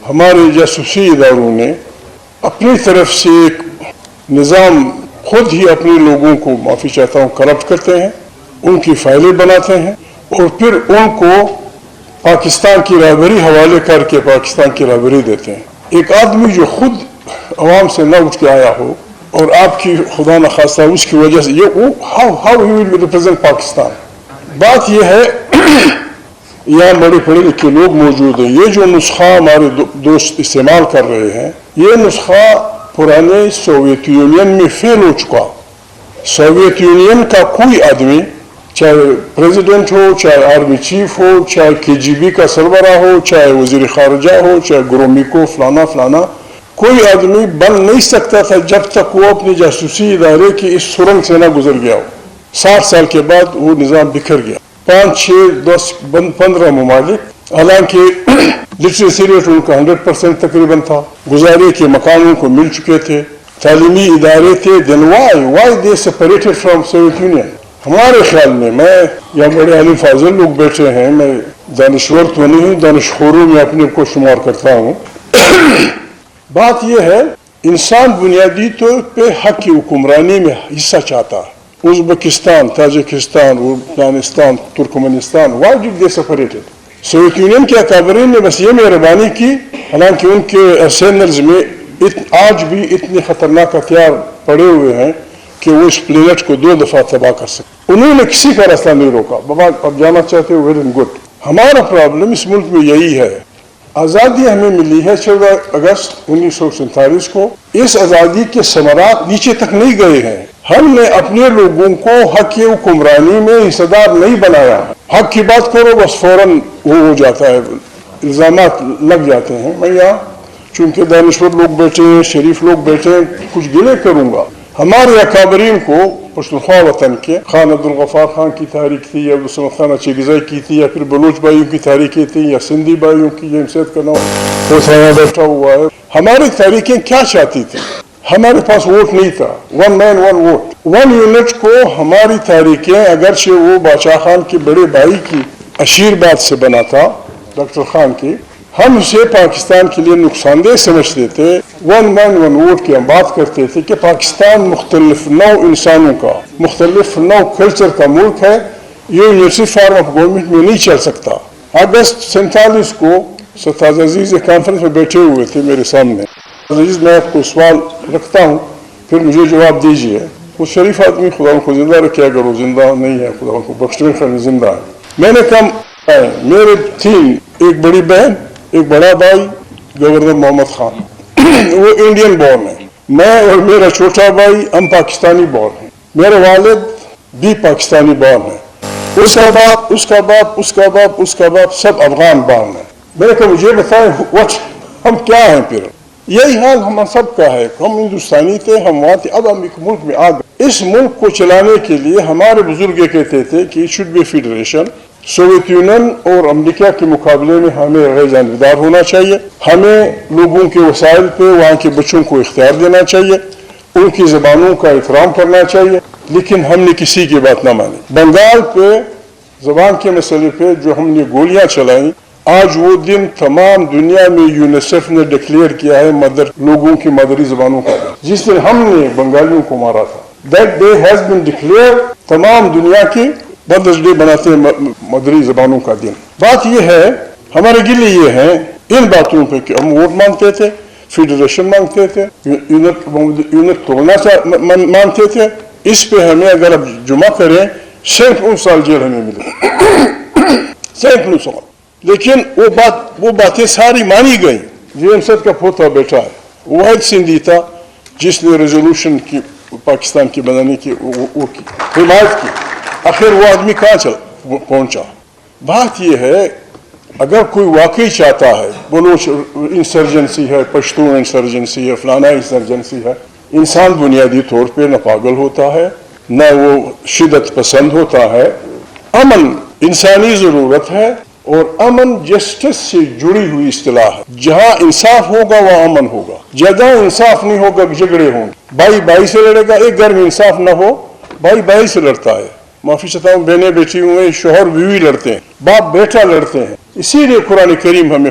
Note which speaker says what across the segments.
Speaker 1: ہمارے جاسوسی اداروں نے اپنی طرف سے ایک نظام خود ہی اپنے لوگوں کو، معافی چاہتا ہوں، کرپٹ کرتے ہیں، ان کی فائلیں بناتے ہیں اور پھر ان کو پاکستان کی رہبری حوالے کر کے پاکستان کی رہبری دیتے ہیں۔ ایک آدمی جو خود عوام سے نہ اٹھ کے آیا ہو اور آپ کی خدا نخواستہ اس کی وجہ سے how he will represent Pakistan. بات یہ ہے یہاں بڑے پڑھے لکھے لوگ موجود ہیں، یہ جو نسخہ ہمارے دوست استعمال کر رہے ہیں، یہ نسخہ پرانے سوویت یونین میں فیل ہو چکا۔ سوویت یونین کا کوئی آدمی، چاہے پریزیڈنٹ ہو، چاہے آرمی چیف ہو، چاہے KGB کا سربراہ ہو، چاہے وزیر خارجہ ہو، چاہے گرومیکو فلانا، کوئی آدمی بن نہیں سکتا تھا جب تک وہ اپنے جاسوسی ادارے کی اس سرنگ سے نہ گزر گیا ہو۔ 60 سال کے بعد وہ نظام بکھر گیا۔ 5، 6، 10، 15 ممالک، حالانکہ لٹریسی ریٹ ان کا 100% تقریباً تھا، گزارے کے مکانوں کو مل چکے تھے، تعلیمی ادارے تھے، then why they separated from Soviet Union؟ ہمارے خیال میں یہاں بڑے عالم فاضل لوگ بیٹھے ہیں، میں دانشور تو نہیں ہوں، دانشخوروں میں اپنے کو شمار کرتا ہوں۔ بات یہ ہے انسان بنیادی طور پہ حق کی حکمرانی میں حصہ چاہتا ہے۔ Uzbekistan, Tajikistan, Afghanistan, ترکمنستان، why did they separate it؟ Soviet union کے اکابرین نے بس یہ مہربانی کی، حالانکہ ان کے ارسینلز میں آج بھی اتنے خطرناک ہتھیار پڑے ہوئے ہیں کہ وہ اس پلینٹ کو 2 دفعہ تباہ کر سکتے۔ انہوں نے کسی کا راستہ نہیں روکا۔ بابا اب جانا چاہتے ہو، ویل اینڈ گڈ۔ ہمارا پرابلم اس ملک میں یہی ہے، آزادی ہمیں ملی ہے 14 اگست 1947 کو، اس آزادی کے ثمرات نیچے تک نہیں گئے ہیں۔ ہم نے اپنے لوگوں کو حق کی حکمرانی میں حصہ دار نہیں بنایا۔ حق کی بات کرو بس فوراً وہ ہو جاتا ہے، الزامات لگ جاتے ہیں۔ میں یہاں چونکہ دانشور لوگ بیٹھے ہیں، شریف لوگ بیٹھے ہیں، کچھ گلے کروں گا۔ ہمارے اکابرین کو پشتونخوا وطن کے، خان عبدالغفار خان کی تحریک تھی، یا عبدالصمد خان اچھیگزئی کی تھی، یا پھر بلوچ بھائیوں کی تحریکیں تھیں، یا سندھی بھائیوں کی، یہ امسید کا نام یہاں بیٹھا ہوا ہے۔ ہماری تحریکیں کیا چاہتی تھیں؟ ہمارے پاس ووٹ نہیں تھا، 1 man 1 vote، 1 یونٹ کو ہماری تحریکیں، اگرچہ وہ بادشاہ خان کے بڑے بھائی کی عشیرباد سے بنا تھا، ڈاکٹر خان کی، ہم اسے پاکستان کے لیے نقصان دہ سمجھتے تھے۔ 1 man 1 vote کی ہم بات کرتے تھے کہ پاکستان مختلف نوع انسانوں کا، مختلف نوع کلچر کا ملک ہے، یہ یونیورسل فارم آف گورنمنٹ میں نہیں چل سکتا۔ اگست 47 کو ستاز عزیز ایک کانفرنس میں بیٹھے ہوئے تھے میرے سامنے۔ عزیز میں آپ کو سوال رکھتا ہوں، پھر مجھے جواب دیجیے۔ وہ شریف آدمی خدا ان کو زندہ رکھے، اگر وہ زندہ نہیں ہے خدا ان کو بخشے، خیر زندہ ہے۔ میں نے کہا میرے 3، ایک بڑی بہن، ایک بڑا بھائی گورنر محمد خان، وہ انڈین بورن ہے، میں اور میرا چھوٹا بھائی ہم پاکستانی بورن ہیں، میرے والد بھی پاکستانی بورن ہیں، اس کا باپ، اس کا باپ، اس کا باپ، اس کا باپ، سب افغان بورن ہیں۔ میں نے کہا مجھے بتائیں ہم کیا ہیں پھر؟ یہی حال ہم سب کا ہے، ہم ہندوستانی تھے، ہم وہاں تھے، اب ہم ایک ملک میں آ گئے۔ اس ملک کو چلانے کے لیے ہمارے بزرگ یہ کہتے تھے کہ it should be federation. Soviet Union اور امریکہ کے مقابلے میں ہمیں غیر جانبدار ہونا چاہیے، ہمیں لوگوں کے وسائل پہ وہاں کے بچوں کو اختیار دینا چاہیے، ان کی زبانوں کا احترام کرنا چاہیے، لیکن ہم نے کسی کی بات نہ مانی۔ بنگال پہ زبان کے مسئلے پہ جو ہم نے گولیاں چلائیں، آج وہ دن تمام دنیا میں یونیسیف نے ڈکلیئر کیا ہے لوگوں کی مادری زبانوں کا، جس دن ہم نے بنگالیوں کو مارا تھا، that day has been declared، تمام دنیا کی مدرس ڈے بناتے ہیں مادری زبانوں کا دن۔ بات یہ ہے، ہمارے گلے یہ ہیں ان باتوں پہ کہ ہم ووٹ مانگتے تھے، فیڈریشن مانگتے تھے، یونٹ توڑنا مانگتے تھے، اس پہ ہمیں اگر اب جمع کریں 100 سال جیل ہمیں ملے، 100 سال۔ لیکن وہ باتیں ساری مانی گئیں۔ جی امسد کا پوتا بیٹا ہے، واحد سندھی تھا جس نے ریزولوشن کی پاکستان کی بنانے کی وہ کی حمایت کی، آخر وہ آدمی کہاں پہنچا؟ بات یہ ہے اگر کوئی واقعی چاہتا ہے، بلوچ انسرجنسی ہے، پشتون انسرجنسی ہے، فلانا انسرجنسی ہے، انسان بنیادی طور پہ نہ پاگل ہوتا ہے، نہ وہ شدت پسند ہوتا ہے۔ امن انسانی ضرورت ہے، اور امن جسٹس سے جڑی ہوئی اصطلاح ہے۔ جہاں انصاف ہوگا وہاں امن ہوگا، جہاں انصاف نہیں ہوگا جھگڑے ہوں گے، بھائی بھائی سے لڑے گا، ایک گھر میں انصاف نہ ہو بھائی بھائی سے لڑتا ہے، معافی چاہتا ہوں بہنیں بیٹھی ہوئے، شوہر بیوی لڑتے ہیں، باپ بیٹا لڑتے ہیں۔ اسی لیے قرآن کریم ہمیں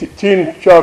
Speaker 1: 3-4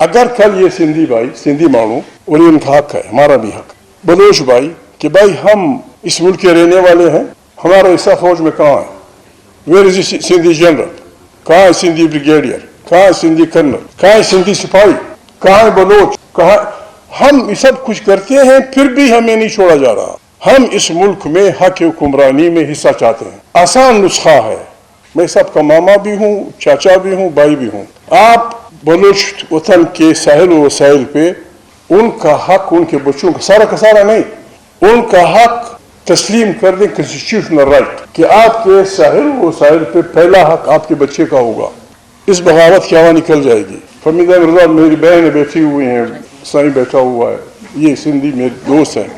Speaker 1: اگر کل یہ سندھی بھائی سندھی مانو اور یہ ان کا حق ہے ہمارا بھی حق بلوچ بھائی کہ بھائی ہم اس ملک کے رہنے والے ہیں ہمارا حصہ فوج میں کہاں ہے ویئر از سندھی جنرل کہاں ہے سندھی بریگیڈیئر کہاں ہے سندھی کرنل کہاں ہے سندھی سپاہی کہاں ہے بلوچ کہاں ہم یہ سب کچھ کرتے ہیں پھر بھی ہمیں نہیں چھوڑا جا رہا ہم اس ملک میں حق حکمرانی میں حصہ چاہتے ہیں آسان نسخہ ہے میں سب کا ماما بھی ہوں چاچا بھی ہوں بھائی بھی ہوں آپ بلوچ وطن کے ساحل و وسائل پہ ان کا حق ان کے بچوں کا سارا نہیں ان کا حق تسلیم کر دیں کنسٹیٹیوشنل رائٹ کہ آپ کے ساحل و وسائل پہ پہلا حق آپ کے بچے کا ہوگا اس بغاوت کی ہوا نکل جائے گی فمیدہ مرزا میری بہن بیٹھی ہوئی ہیں سائیں بیٹھا ہوا ہے یہ سندھی میرے دوست ہیں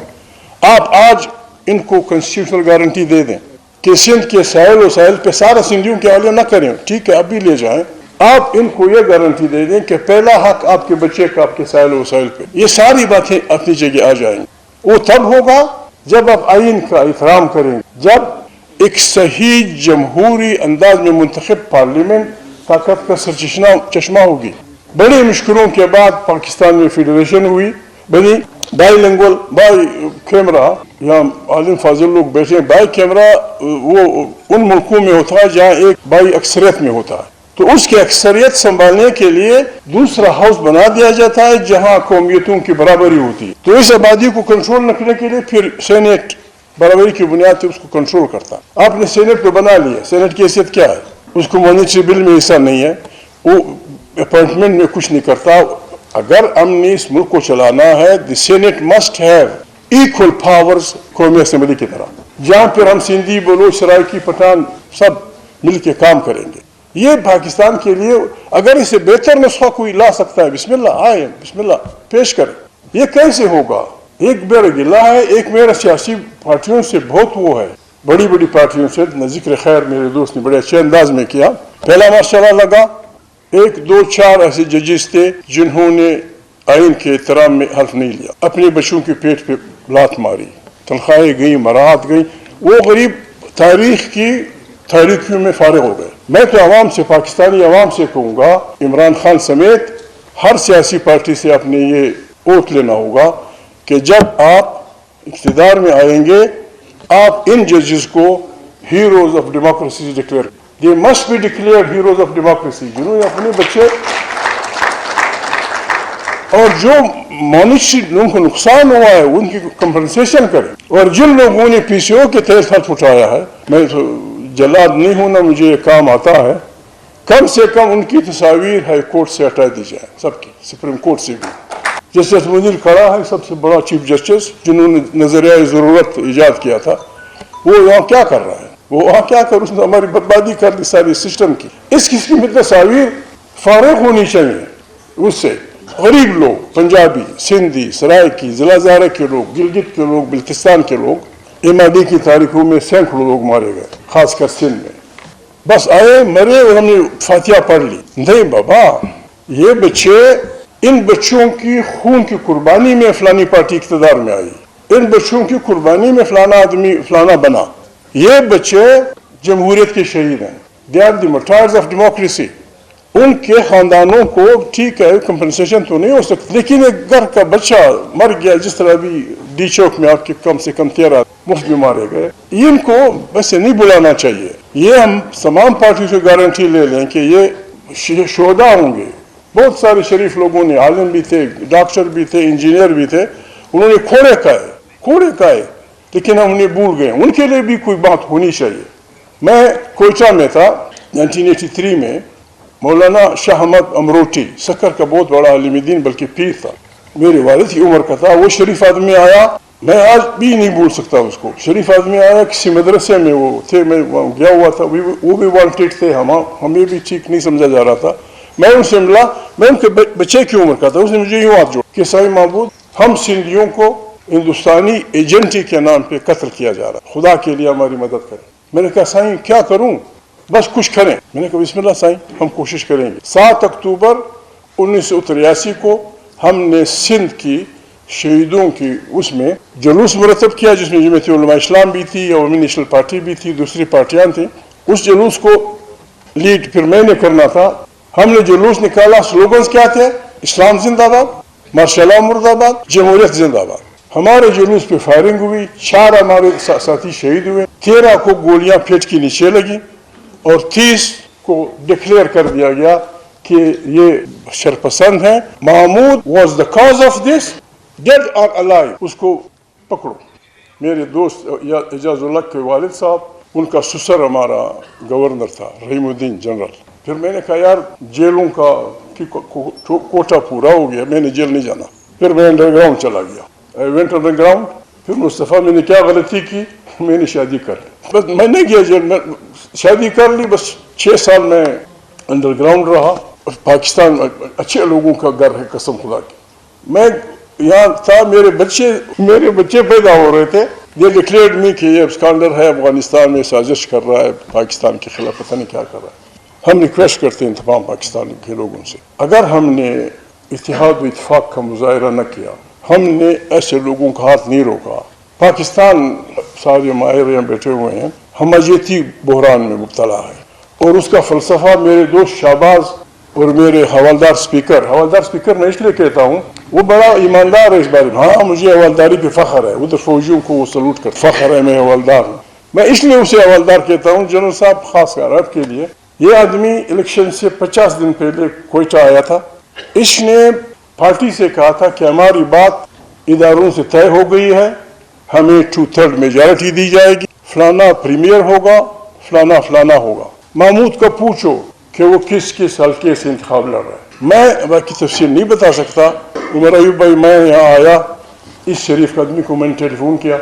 Speaker 1: آپ آج ان کو کنسٹیٹیوشنل گارنٹی دے دیں کہ سندھ کے ساحل وسائل پہ سارا سندھیوں کے حوالے نہ کریں ٹھیک ہے ابھی لے جائیں آپ ان کو یہ گارنٹی دے دیں کہ پہلا حق آپ کے بچے کا آپ کے ساحل وسائل پہ یہ ساری باتیں اپنی جگہ آ جائیں گی وہ تب ہوگا جب آپ آئین کا احترام کریں گے جب ایک صحیح جمہوری انداز میں منتخب پارلیمنٹ طاقت کا چشمہ ہوگی بڑی مشکلوں کے بعد پاکستان میں فیڈریشن ہوئی بنی بائی لینگول بائی کیمرہ یہاں عالم فاضل لوگ بیٹھے ہیں بائی کیمرہ وہ ان ملکوں میں ہوتا ہے جہاں ایک بائی اکثریت میں ہوتا ہے تو اس کی اکثریت سنبھالنے کے لیے دوسرا ہاؤس بنا دیا جاتا ہے جہاں قومیتوں کی برابری ہوتی ہے تو اس آبادی کو کنٹرول رکھنے کے لیے پھر سینٹ برابری کی بنیاد پہ اس کو کنٹرول کرتا ہے آپ نے سینٹ تو بنا لیا سینٹ کی حیثیت کیا ہے اس کو مانیٹری بل میں حصہ نہیں ہے وہ اپوائنٹمنٹ میں کچھ نہیں کرتا اگر ہم نے اس ملک کو چلانا ہے the senate must have equal powers قومی اسمبلی کی طرح جہاں پھر ہم سندھی بلوچ سرائکی پٹھان سب مل کے کام کریں گے یہ پاکستان کے لیے اگر اسے بہتر نسخہ کوئی لا سکتا ہے بسم اللہ آئے بسم اللہ پیش کریں یہ کیسے ہوگا ایک میرا گلہ ہے ایک میرا سیاسی پارٹیوں سے بہت وہ ہے بڑی بڑی پارٹیوں سے ذکر خیر میرے دوست نے بڑے اچھے انداز میں کیا پہلا ماشاءاللہ لگا 1 2 4 ایسے ججز تھے جنہوں نے آئین کے احترام میں حلف نہیں لیا اپنے بچوں کے پیٹ پہ لات ماری تنخواہیں گئیں مراحت گئیں وہ غریب تاریخ کی تاریخیوں میں فارغ ہو گئے میں تو عوام سے پاکستانی عوام سے کہوں گا عمران خان سمیت ہر سیاسی پارٹی سے اپنے یہ ووٹ لینا ہوگا کہ جب آپ اقتدار میں آئیں گے آپ ان ججز کو heroes of democracy declare they must be declared heroes of democracy جنہوں نے اپنے بچے اور جو مانیٹری لوگوں کو نقصان ہوا ہے ان کی کمپنسیشن کریں اور جن لوگوں نے پی سی او کے تحت ہاتھ اٹھایا ہے میں تو جلاد نہیں ہوں نہ مجھے یہ کام آتا ہے کم سے کم ان کی تصاویر ہائی کورٹ سے ہٹا دی جائے سب کی سپریم کورٹ سے بھی جسٹس منیر کھڑا ہے سب سے بڑا چیف جسٹس جنہوں نے نظریہ ضرورت ایجاد کیا تھا وہ یہاں کیا کر رہا ہے وہ وہاں کیا کر اس نے ہماری بربادی کر دی ساری سسٹم کی اس قسم کی تصاویر فارغ ہونی چاہیے اس سے غریب لوگ پنجابی سندھی سرائکی ضلع زارہ کے لوگ گلگت کے لوگ بلتستان کے لوگ امادی کی تاریخوں میں سینکڑوں لوگ مارے گئے خاص کر سندھ میں بس آئے مرے اور ہم نے فاتحہ پڑھ لی نہیں بابا یہ بچے ان بچوں کی خون کی قربانی میں فلانی پارٹی اقتدار میں آئی ان بچوں کی قربانی میں فلانا آدمی فلانا بنا یہ بچے جمہوریت کے شہید ہیں they are the martyrs of democracy ان کے خاندانوں کو ٹھیک ہے کمپنسیشن تو نہیں ہو سکتی لیکن ایک گھر کا بچہ مر گیا جس طرح بھی ڈی چوک میں آپ کے کم سے کم 13 مفت میں مارے گئے ان کو ویسے نہیں بلانا چاہیے یہ ہم تمام پارٹیوں سے گارنٹی لے لیں کہ یہ شہداء ہوں گے بہت سارے شریف لوگوں نے عالم بھی تھے ڈاکٹر بھی تھے انجینئر بھی تھے انہوں نے کھوڑے کھائے لیکن ہم انہیں بھول گئے ان کے لیے بھی کوئی بات ہونی چاہیے میں کوئٹہ میں تھا 1983 میں مولانا شاہ احمد امروٹی سکر کا بہت بڑا عالم دین بلکہ پیر تھا میرے والد کی عمر کا تھا وہ شریف آدمی آیا میں آج بھی نہیں بھول سکتا اس کو شریف آدمی آیا کسی مدرسے میں وہ تھے میں گیا ہوا تھا وہ بھی وانٹیڈ تھے ہمیں بھی ٹھیک نہیں سمجھا جا رہا تھا میں ان سے ملا میں ان کے بچے کی عمر کا تھا اس نے مجھے یوں ہاتھ جوڑا کہ سائی معبود ہم سندھیوں کو ہندوستانی ایجنٹی کے نام پہ قتل کیا جا رہا ہے خدا کے لیے ہماری مدد کریں میں نے کہا سائیں کیا کروں بس کچھ کریں میں نے کہا بسم اللہ سائیں ہم کوشش کریں گے 7 اکتوبر 1983 کو ہم نے سندھ کی شہیدوں کی اس میں جلوس مرتب کیا جس میں جمعیت علماء اسلام بھی تھی عوامی نیشنل پارٹی بھی تھی دوسری پارٹیاں تھیں اس جلوس کو لیڈ پھر میں نے کرنا تھا ہم نے جلوس نکالا سلوگنز کیا تھے اسلام زندہ باد, ماشاء اللہ مردآباد, جمہوریت زندہ باد. ہمارے جلوس پہ فائرنگ ہوئی, 4 ہمارے ساتھی شہید ہوئے, 13 کو گولیاں پیٹ کے نیچے لگی اور 30 کو ڈکلیئر کر دیا گیا کہ یہ شرپسند ہیں. Mahmood was the cause of this, dead اور الائیو, اس کو پکڑو. میرے دوست اعجاز اللہ کے والد صاحب, ان کا سسر ہمارا گورنر تھا, رحیم الدین جنرل. پھر میں نے کہا یار جیلوں کا کوٹا پورا ہو گیا, میں نے جیل نہیں جانا. پھر میں انڈر گراؤنڈ چلا گیا. I went under ground. پھر مصطفیٰ میں نے کیا غلطی کی, میں نے شادی کر لی. بس میں نہیں گیا جیل, میں شادی کر لی. بس 6 سال میں انڈر گراؤنڈ رہا. پاکستان اچھے لوگوں کا گھر ہے قسم خدا کی. میں یہاں تھا, میرے بچے پیدا ہو رہے تھے. یہ ڈکلیئرڈ می کہ یہ اسکانڈر ہے, افغانستان میں سازش کر رہا ہے پاکستان کے خلاف, پتہ نہیں کیا کر رہا ہے. ہم ریکویسٹ کرتے ہیں تمام پاکستان کے لوگوں سے, اگر ہم نے اتحاد و اتفاق کا مظاہرہ نہ کیا, ہم نے ایسے لوگوں کا ہاتھ نہیں روکا. پاکستان سارے ماہر یہاں بیٹھے ہوئے ہیں, ہمجیتی بحران میں مبتلا ہے, اور اس کا فلسفہ میرے دوست شہباز اور میرے حوالدار اسپیکر میں اس لیے کہتا ہوں, وہ بڑا ایماندار ہے اس بارے میں. ہاں مجھے حوالداری پہ فخر ہے, ادھر فوجیوں کو وہ سلوٹ کر فخر ہے, میں حوالدار ہوں. میں اس لیے اسے حوالدار کہتا ہوں, جنرل صاحب خاص کر آپ کے لیے. یہ آدمی الیکشن سے 50 دن پہلے کوئٹہ آیا تھا. اس نے پارٹی سے کہا تھا کہ ہماری بات اداروں سے طے ہو گئی ہے, ہمیں 2/3 میجارٹی دی جائے گی, فلانا پریمیئر ہوگا, فلانا ہوگا. محمود کا پوچھو کہ وہ کس حلقے سے انتخاب لڑ رہا ہے. میں باقی تفصیل نہیں بتا سکتا. عمر ایوب بھائی, میں یہاں آیا, اس شریف آدمی کو میں نے ٹیلی فون کیا,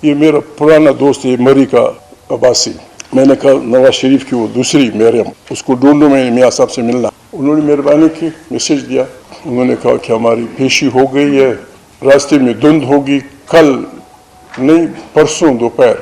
Speaker 1: یہ میرا پرانا دوست ہے مری کا عباسی. میں نے کہا نواز شریف کی وہ دوسری مریم, اس کو ڈھونڈو, میں نے میاں صاحب سے ملنا. انہوں نے مہربانی کی, میسیج دیا. انہوں نے کہا کہ ہماری پیشی ہو گئی ہے, راستے میں دھند ہوگی, کل نہیں پرسوں دوپہر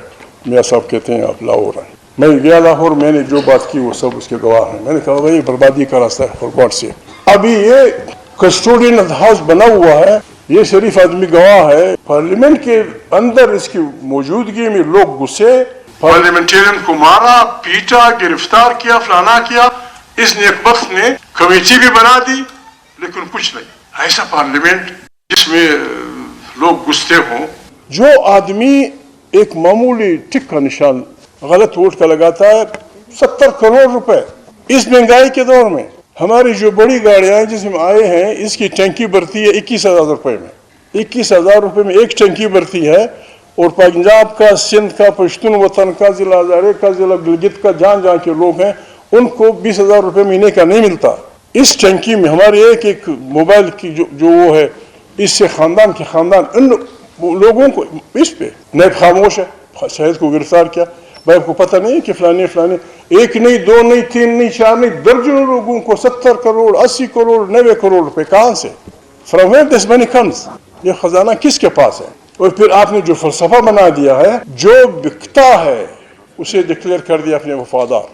Speaker 1: میاں صاحب کہتے ہیں آپ لاہور آئیں. میں گیا لاہور, میں نے جو بات کی وہ سب اس کے گواہ ہیں. میں نے کہا بھائی بربادی کا راستہ ہے, فار گاڈ سے. ابھی یہ کسٹوڈین ہاؤس بنا ہوا ہے, یہ شریف آدمی گواہ ہے. پارلیمنٹ کے اندر اس کی موجودگی میں لوگ غصے, پارلیمنٹرین کو مارا, پیٹا, گرفتار کیا, فلانا کیا. اس نیک بخت نے کمیٹی بھی بنا دی, لیکن کچھ نہیں. ایسا پارلیمنٹ جس میں لوگ غصے ہوں. جو آدمی ایک معمولی ٹک کا نشان غلط ووٹ کا لگاتا ہے, 70 کروڑ روپے اس مہنگائی کے دور میں. ہماری جو بڑی گاڑیاں ہیں جس میں آئے ہیں, اس کی ٹنکی بھرتی ہے 21,000 روپے میں. 21,000 روپے میں ایک ٹنکی بھرتی ہے. اور پنجاب کا, سندھ کا, پشتون وطن کا, ضلع ہزارے کا, ضلع گلگت کا, جہاں کے لوگ ہیں, ان کو 20,000 روپے مہینے کا نہیں ملتا. اس ٹنکی میں ہمارے ایک موبائل کی جو وہ ہے, اس سے خاندان کے خاندان ان لوگوں کو اس پہ نیب خاموش ہے. شہید کو گرفتار کیا, بھائی کو پتہ نہیں کہ فلانے ایک نہیں, 2 نہیں, 3 نہیں, 4 نہیں, درجنوں لوگوں کو 70 کروڑ, 80 کروڑ, 90 کروڑ روپے کہاں سے, from where this money comes, یہ خزانہ کس کے پاس ہے؟ اور پھر آپ نے جو فلسفہ بنا دیا ہے, جو بکتا ہے اسے ڈکلیئر کر دیا اپنے وفادار.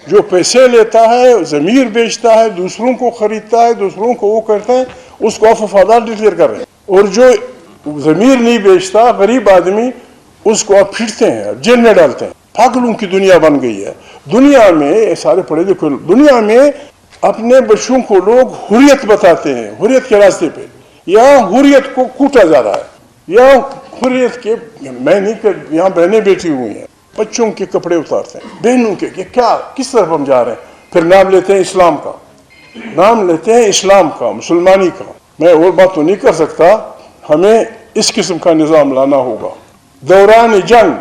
Speaker 1: جو پیسے لیتا ہے, ضمیر بیچتا ہے, دوسروں کو خریدتا ہے, دوسروں کو وہ کرتا ہے, اس کو آپ وفادار ڈکلیئر کر رہے ہیں. اور جو ضمیر نہیں بیچتا, غریب آدمی, اس کو آپ پھرتے ہیں, جیل میں ڈالتے ہیں. پاگلوں کی دنیا بن گئی ہے. دنیا میں سارے پڑھے لکھے, دنیا میں اپنے بچوں کو لوگ حریت بتاتے ہیں, حریت کے راستے پہ. یہاں حریت کو کوٹا جا رہا ہے. یہاں حریت کے, میں نہیں کہ یہاں بہنیں بیٹھی ہوئی ہیں, بچوں کے کپڑے اتارتے ہیں, بہنوں کے, کہ کیا کس طرف ہم جا رہے ہیں. پھر نام لیتے ہیں اسلام کا, نام لیتے ہیں اسلام کا, مسلمانی کا. میں اور بات تو نہیں کر سکتا, ہمیں اس قسم کا نظام لانا ہوگا. دوران جنگ,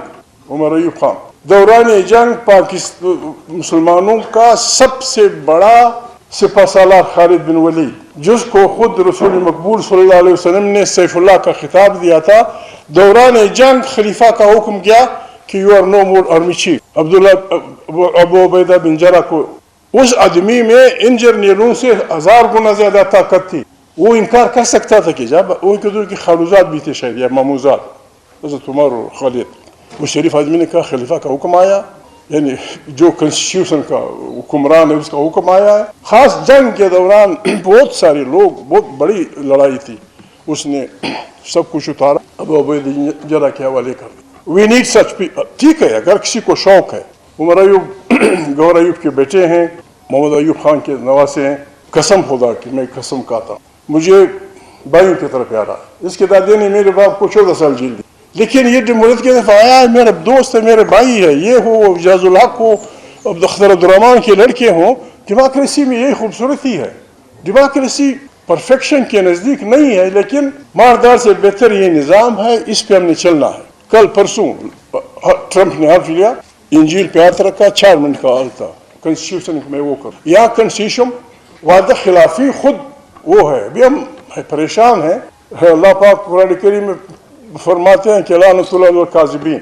Speaker 1: عمر ایوب خان, دوران جنگ پاکستان مسلمانوں کا سب سے بڑا سپہ سالار خالد بن ولید, جس کو خود رسول مقبول صلی اللہ علیہ وسلم نے سیف اللہ کا خطاب دیا تھا, دوران جنگ خلیفہ کا حکم کیا کہ you are no more army chief. Abu Ubaidah bin Jarrah کو, اس آدمی میں ان جرنیلوں سے 1000 گنا زیادہ طاقت تھی. وہ انکار کر سکتا تھا کہ جب وہ کی خالوزات بھی تھے شاید, یا ماموزات, حضرت عمر اور خالد. وہ شریف آدمی نے کہا خلیفہ کا حکم آیا, یعنی جو کنسٹیٹیوشن کا حکمران ہے اس کا حکم آیا ہے. خاص جنگ کے دوران بہت سارے لوگ, بہت بڑی لڑائی تھی, اس نے سب کچھ اتارا, ابو عبیدہ جرح کے حوالے کر دیا. We need such people. ٹھیک ہے اگر کسی کو شوق ہے. عمر ایوب گور ایوب کے بیٹے ہیں, محمد ایوب خان کے نواسے ہیں. قسم خدا کی میں قسم کھاتا ہوں, مجھے بھائیوں کی طرف پیارا. اس کے دادے نے میرے باپ کو 14 سال جیل دی. لیکن یہ جمہوریت کی طرف آیا ہے، میرا دوست ہے، میرے بھائی ہے، یہ ہو اعجاز الحق ہو، اختر عبدالرحمان کے لڑکے ہوں. ڈیموکریسی میں یہی خوبصورتی ہے. ڈیموکریسی پرفیکشن کے نزدیک نہیں ہے، لیکن ماردار سے بہتر یہ نظام ہے، اس پہ ہم نے چلنا ہے. کل پرسوں ٹرمپ نے حلف لیا، انجیل پہ ہاتھ رکھا، 4 منٹ کا حل تھا کنسٹیٹیوشن میں وہ کر. یہاں کنسٹیٹیوشن وعدہ خلافی خود وہ ہے. ابھی ہم پریشان ہیں. اللہ پاک قرآن کریم میں فرماتے ہیں کہ لعنت اللہ الکاذبین.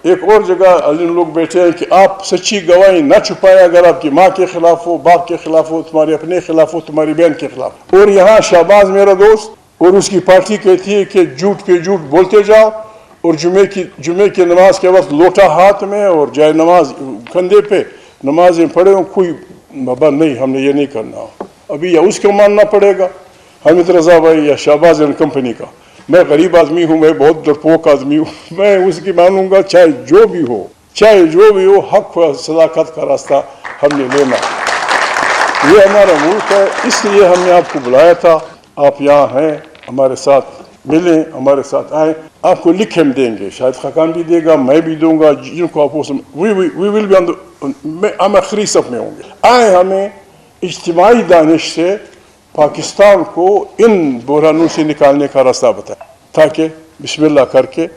Speaker 1: ایک اور جگہ عظیم لوگ بیٹھے ہیں کہ آپ سچی گواہی نہ چھپائیں، اگر آپ کی ماں کے خلاف ہو، باپ کے خلاف ہو، تمہارے اپنے خلاف ہو، تمہاری بہن کے خلاف. اور یہاں شہباز میرا دوست اور اس کی پارٹی کہتی ہے کہ جھوٹ پہ جھوٹ بولتے جاؤ، اور جمعے کی نماز کے وقت لوٹا ہاتھ میں اور جائے نماز کندھے پہ نمازیں پڑھے ہوں. کوئی بابا نہیں، ہم نے یہ نہیں کرنا. ابھی یا اس کو ماننا پڑے گا حامد رضا بھائی یا شہباز اینڈ کمپنی کا. میں غریب آدمی ہوں، میں بہت ڈرپوک آدمی ہوں، میں اس کی مانوں گا چاہے جو بھی ہو. حق و صداقت کا راستہ ہم نے لینا. یہ ہمارا ملک ہے، اس لیے ہم نے آپ کو بلایا تھا. آپ یہاں ہیں، ہمارے ساتھ ملیں، ہمارے ساتھ آئیں. آپ کو لکھ ہم دیں گے، شاید خاقان بھی دے گا، میں بھی دوں گا، جن کو آپ ہم آخری صف میں ہوں گے. آئیں، ہمیں اجتماعی دانش سے پاکستان کو ان بحرانوں سے نکالنے کا راستہ بتائیں، تاکہ بسم اللہ کر کے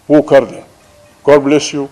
Speaker 1: وہ کر دیں. God bless you.